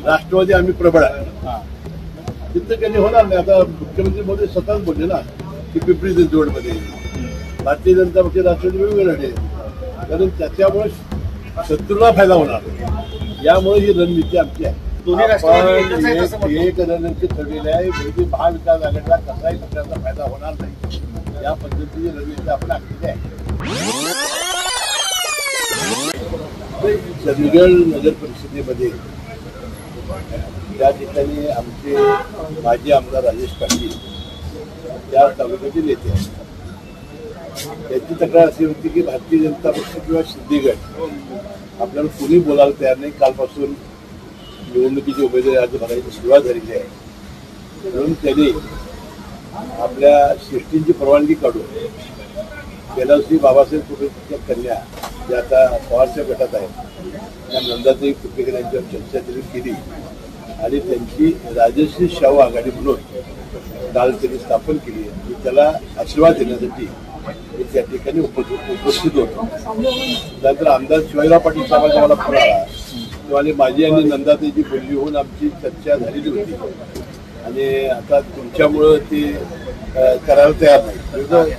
राष्ट्रवादी आम्ही प्रबळ आहे तिथं काही होणार नाही. आता मुख्यमंत्री मोदी स्वतःच बोलले ना की पिंपरी चिंचवडमध्ये भारतीय जनता पक्ष राष्ट्रवादी वेगवेगळे लढे, कारण त्याच्यामुळे शत्रूला फायदा होणार. यामुळे ही रणनीती आमची आहे. एक रणनीती ठरलेली आहे म्हणजे महाविकास आघाडीला कसाही पक्षाचा फायदा होणार नाही या पद्धतीची रणनीती आपण आखली आहे. चंदगड नगर परिषदेमध्ये त्या ठिकाणी आमचे माजी आमदार राजेश पाटील त्या तालुक्याचे नेते आहेत. त्यांची तक्रार अशी होती की भारतीय जनता पक्ष किंवा सिद्धिगड आपल्याला कुणी बोलायला तयार नाही. कालपासून निवडणुकीची उमेदवारी अर्ज भरायची सुरुवात झालेली आहे, म्हणून त्यांनी आपल्या शिष्टींची परवानगी काढून गेल्या वर्षी बाबासाहेब कुटुंबाच्या कन्या ज्या आता पवारच्या गटात आहेत त्या नंदाताई कुटुंबे यांच्यावर चर्चा त्यांनी केली आणि त्यांची राजश्री शाहू आघाडी म्हणून काल त्यांनी स्थापन केली आणि त्याला आशीर्वाद देण्यासाठी मी त्या ठिकाणी उपस्थित होतो. त्यानंतर आमदार शिवाजीराव पाटील साहेबांचा मला फोन आला तेव्हा माझी आणि नंदाताईची बोलणी होऊन आमची चर्चा झालेली होती आणि आता तुमच्यामुळं ते करायला तयार नाही.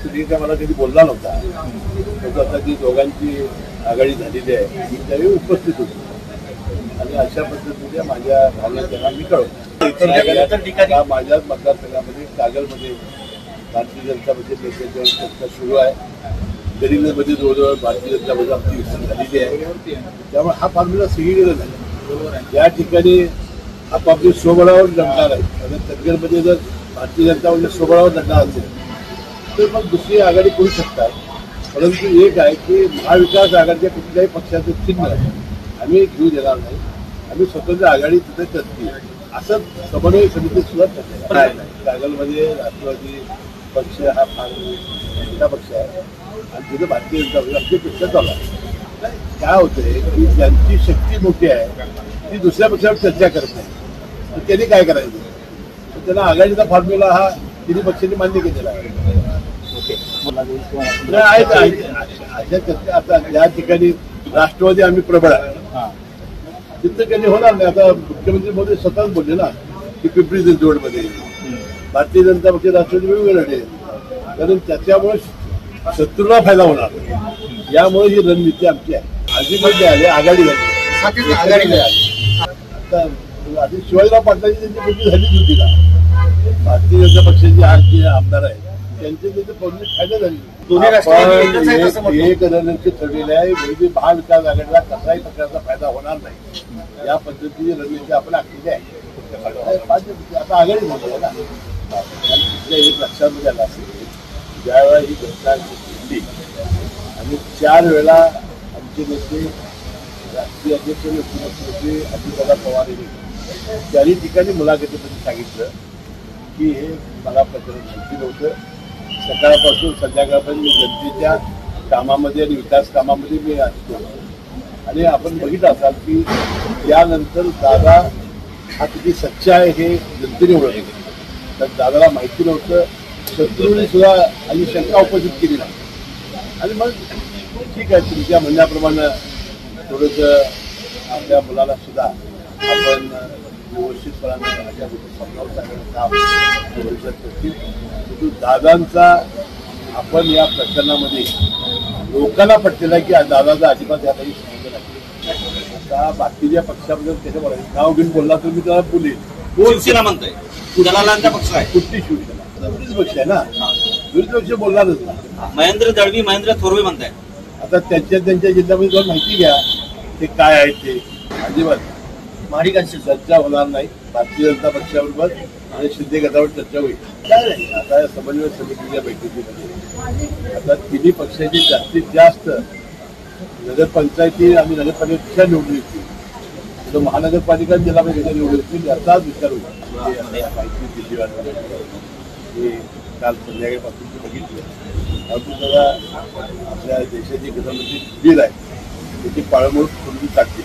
तुम्ही काय मला कधी बोलला नव्हता, तर आता ती दोघांची आघाडी झालेली आहे मी त्यावेळी उपस्थित होतो आणि अशा पद्धतीने माझ्या भावना त्यांना मी कळवतो. इतर ठिकाणी माझ्याच मतदारसंघामध्ये कागलमध्ये भारतीय जनता पक्ष नेत्यांच्यावर चर्चा सुरू आहे. गडिंगमध्ये जवळजवळ भारतीय जनता पक्ष आमची विकसित झालेली आहे. त्यामुळे हा फॉर्म्युला सगळीकडे झाला. या ठिकाणी आपापली स्वबळावर लढणार आहे. आणि चंदगडमध्ये जर भारतीय जनता पक्ष स्वबळावर लढणार असेल तर मग दुसरी आघाडी करू शकतात. परंतु एक आहे की महाविकास आघाडीच्या कुठल्याही पक्षाचं चिन्ह आम्ही घेऊ देणार नाही. आम्ही स्वतंत्र आघाडी तिथे करतील असं समन्वय समिती सुद्धा ठरलेलं आहे. कागलमध्ये राष्ट्रवादी पक्ष हा फार मोठा पक्ष आहे आणि तिथे भारतीय जनता पक्ष आमची पक्ष चालू आहे. काय होतंय की ज्यांची शक्ती मोठी आहे ती दुसऱ्या पक्षावर चर्चा करत नाही, तर त्यांनी काय करायचं, तर त्यांना आघाडीचा फॉर्म्युला हा तिन्ही पक्षांनी मान्य केलेला आहे. अशा चर्चा आता ज्या ठिकाणी राष्ट्रवादी आम्ही प्रबळ आहे तिथं काही होणार नाही. आता मुख्यमंत्री मोदी स्वतःच बोलले ना की पिंपरी चिंचवडमध्ये भारतीय जनता पक्ष राष्ट्रवादी वेगवेगळे लढे, कारण त्याच्यामुळे शत्रूला फायदा होणार. यामुळे ही रणनीती आमची आहे. आधी आले आघाडी झाली. आता आधी शिवाजीराव पाटलांची त्यांची बोलणी झालीच होती ना. भारतीय जनता पक्षाचे आज जे आमदार आहेत त्यांचे त्याचे बोलणी फायदा झाली. एक रणनीती ठरलेली आहे म्हणजे महाविकास आघाडीला कसाही पक्षाचा फायदा होणार नाही या पद्धतीची रणनीती आपण आखलेली आहे. आता आघाडी झाली आहे ना. एक लक्षात आलं असेल ज्यावेळेला ही घटना घडली आणि 4 वेळा आमचे नेते राष्ट्रीय अध्यक्ष उपमुख्यमंत्री अजितदादा पवार यांनी चारही ठिकाणी मुलाखतीमध्ये सांगितलं की हे मला प्रकरण माहिती नव्हतं. सकाळपासून संध्याकाळपर्यंत मी जनतेच्या कामामध्ये आणि विकास कामामध्ये मी असतो आणि आपण बघितलं असाल की यानंतर दादा हा किती सच्चा आहे हे जनतेने ओळखले. तर दादाला माहिती नव्हतं, शत्रूने सुद्धा आणि शंका उपस्थित केली नाही. आणि मग ठीक आहे तुमच्या म्हणण्याप्रमाणे थोडंसं आपल्या मुलाला सुद्धा आपण व्यवस्थितपणाने अशा गोष्टी समजावून सांगण्याचं काम भविष्यात करतील. परंतु दादांचा आपण या प्रकरणामध्ये लोकांना पटलेला आहे की दादाचा अजिबात या काही संबंध नाही. आता बाकीच्या पक्षाबद्दल त्याच्या बोलायचं नाव घेऊन बोलला तर मी त्याला बोलेल. शिवसेना म्हणतोय दलालांचा पक्ष आहे, कुठली शिवसेना विरोधी पक्ष आहे ना. विरोधी पक्ष बोलणारच ना. महेंद्र दळवी महेंद्र थोरवे म्हणताय. आता त्यांच्या जिल्ह्यामध्ये जाऊन माहिती घ्या ते काय आहे ते. अजिबात महाडिकांची चर्चा होणार नाही. भारतीय जनता पक्षाबरोबर आणि शिंदे गटावर चर्चा होईल. काय नाही आता समन्वय समितीच्या बैठकीमध्ये आता तिन्ही पक्षाची जास्तीत जास्त नगरपंचायती आणि नगरपालिकेच्या निवडणुकीची महानगरपालिका जिल्हा परिषदेच्या निवडणुकीतील याचाच विचार होईल. माहिती दिली हे काल संध्याकाळपासून बघितलं. परंतु जरा आपल्या देशाचे गृहमंत्री बिल आहे त्याची पाळंमुळ करून टाकते.